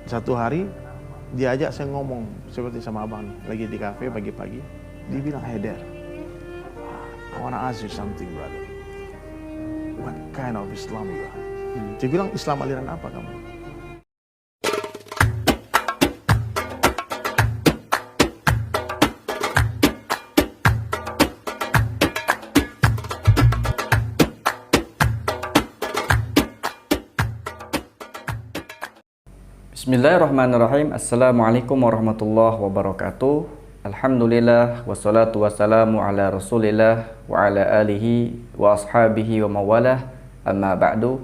Satu hari diajak saya ngomong seperti sama abang nih, lagi di kafe pagi-pagi. Dia bilang, "Hey Dad, I wanna ask you something, brother. What kind of Islam you are?" Dia bilang, "Islam aliran apa kamu?" Bismillahirrahmanirrahim. Assalamualaikum warahmatullahi wabarakatuh. Alhamdulillah wassalatu wassalamu ala rasulillah wa ala alihi wa ashabihi wa mawalah, amma ba'du.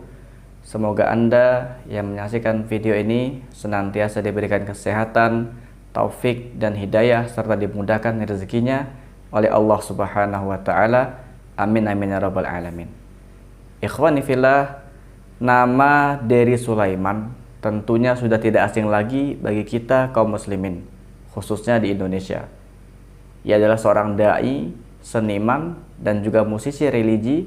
Semoga Anda yang menyaksikan video ini senantiasa diberikan kesehatan, taufik dan hidayah serta dimudahkan rezekinya oleh Allah Subhanahu wa taala. Amin amin ya rabbal alamin. Ikhwani fillah, nama Dery Sulaiman tentunya sudah tidak asing lagi bagi kita kaum muslimin, khususnya di Indonesia. Ia adalah seorang dai, seniman, dan juga musisi religi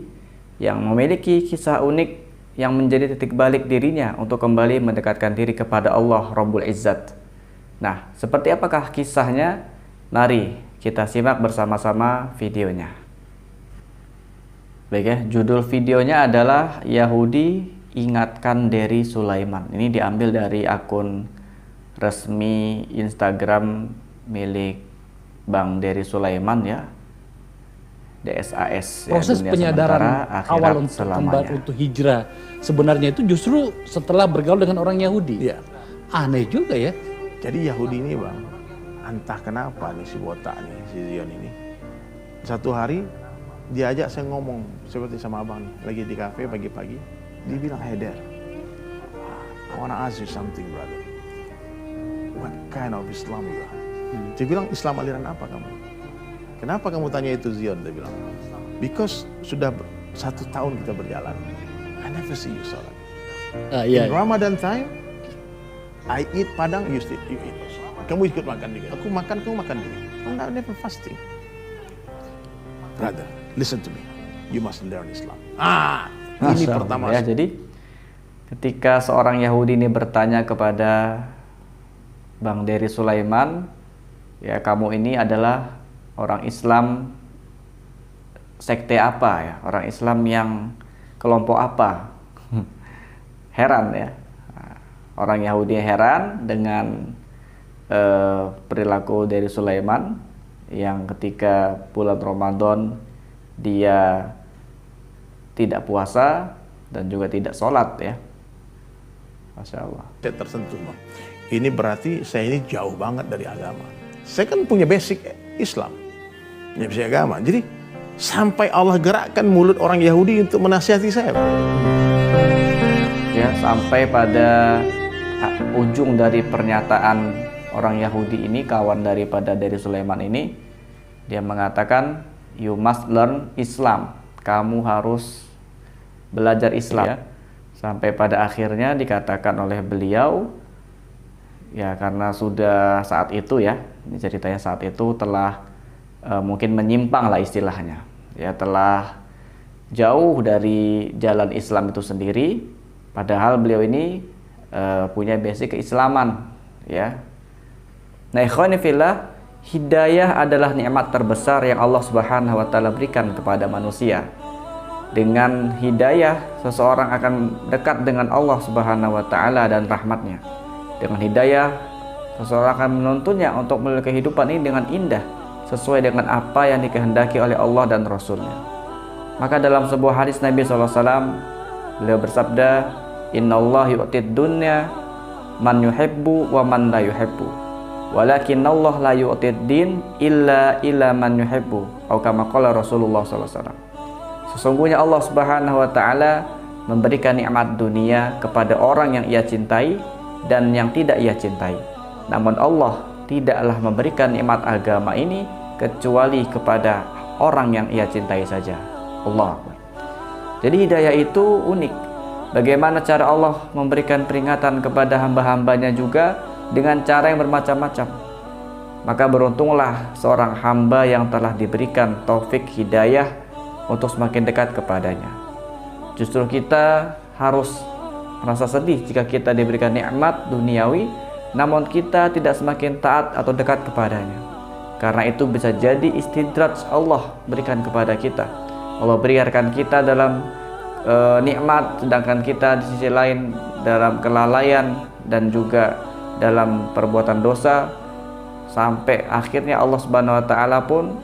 yang memiliki kisah unik yang menjadi titik balik dirinya untuk kembali mendekatkan diri kepada Allah Rabbul Izzat. Nah, seperti apakah kisahnya? Mari kita simak bersama-sama videonya. Baik ya, judul videonya adalah Yahudi Ingatkan Dery Sulaiman. Ini diambil dari akun resmi Instagram milik Bang Dery Sulaiman ya, DSAS. Proses ya, penyadaran awal untuk hijrah sebenarnya itu justru setelah bergaul dengan orang Yahudi. Iya. Aneh juga ya. Jadi Yahudi ini bang, entah kenapa nih si botak nih, si Zion ini. Satu hari diajak saya ngomong seperti sama abang nih, lagi di kafe pagi-pagi. Dia bilang, "Hey Dad, I wanna ask you something, brother. What kind of Islam you are?" Dia bilang, "Islam aliran apa kamu? Kenapa kamu tanya itu, Zion?" Dia bilang, "Because sudah 1 tahun kita berjalan, I never see you sholat. Iya. In Ramadan time, I eat padang, you eat. Kamu ikut makan juga. Aku makan, kamu makan juga. And I never fasting. Brother, listen to me. You must learn Islam." Ini pertama ya. Jadi ketika seorang Yahudi ini bertanya kepada Bang Dery Sulaiman, ya, kamu ini adalah orang Islam sekte apa ya? Orang Islam yang kelompok apa? Heran ya. Orang Yahudi heran dengan perilaku Dery Sulaiman yang ketika bulan Ramadan dia tidak puasa dan juga tidak sholat ya. Masya Allah. Saya tersentuh bang. Ini berarti saya ini jauh banget dari agama. Saya kan punya basic Islam, punya basic agama. Jadi sampai Allah gerakkan mulut orang Yahudi untuk menasihati saya bang. Ya, sampai pada ujung dari pernyataan orang Yahudi ini, kawan daripada Dery Sulaiman ini, dia mengatakan, "You must learn Islam." Kamu harus belajar Islam ya. Sampai pada akhirnya dikatakan oleh beliau, ya karena sudah saat itu ya, ini ceritanya saat itu telah mungkin menyimpang lah istilahnya, ya telah jauh dari jalan Islam itu sendiri, padahal beliau ini punya basic keislaman ya. Nah, ikhwani fillah, hidayah adalah nikmat terbesar yang Allah Subhanahu wa taala berikan kepada manusia. Dengan hidayah, seseorang akan dekat dengan Allah Subhanahu wa taala dan rahmatnya. Dengan hidayah, seseorang akan menuntunnya untuk memiliki kehidupan ini dengan indah, sesuai dengan apa yang dikehendaki oleh Allah dan Rasulnya. Maka dalam sebuah hadis Nabi SAW, beliau bersabda, "Innallaha yu'tid dunya man yuhibbu wa man la yuhibbu. Walakinallah la yu'tid din illa man yuhibbu." Atau kama qala Rasulullah SAW. Sesungguhnya Allah Subhanahu wa taala memberikan nikmat dunia kepada orang yang ia cintai dan yang tidak ia cintai. Namun Allah tidaklah memberikan nikmat agama ini kecuali kepada orang yang ia cintai saja. Allah. Jadi hidayah itu unik. Bagaimana cara Allah memberikan peringatan kepada hamba-hambanya juga dengan cara yang bermacam-macam. Maka beruntunglah seorang hamba yang telah diberikan taufik hidayah untuk semakin dekat kepadanya. Justru kita harus merasa sedih jika kita diberikan nikmat duniawi namun kita tidak semakin taat atau dekat kepadanya. Karena itu bisa jadi istidraj Allah berikan kepada kita. Allah berikan kita dalam nikmat, sedangkan kita di sisi lain dalam kelalaian dan juga dalam perbuatan dosa, sampai akhirnya Allah Subhanahu wa taala pun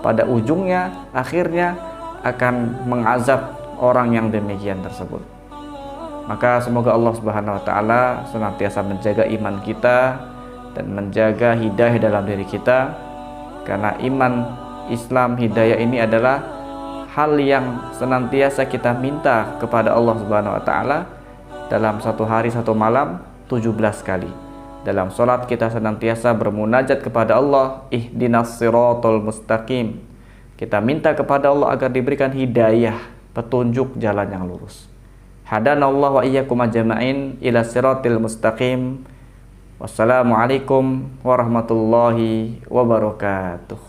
pada ujungnya akhirnya akan mengazab orang yang demikian tersebut. Maka semoga Allah Subhanahu wa taala senantiasa menjaga iman kita dan menjaga hidayah dalam diri kita, karena iman, Islam, hidayah ini adalah hal yang senantiasa kita minta kepada Allah Subhanahu wa taala dalam satu hari satu malam 17 kali. Dalam sholat kita senantiasa bermunajat kepada Allah, ihdinas siratal mustaqim. Kita minta kepada Allah agar diberikan hidayah, petunjuk jalan yang lurus. Hadanallahu wa iyyakum ajma'in ila siratil mustaqim. Wassalamualaikum warahmatullahi wabarakatuh.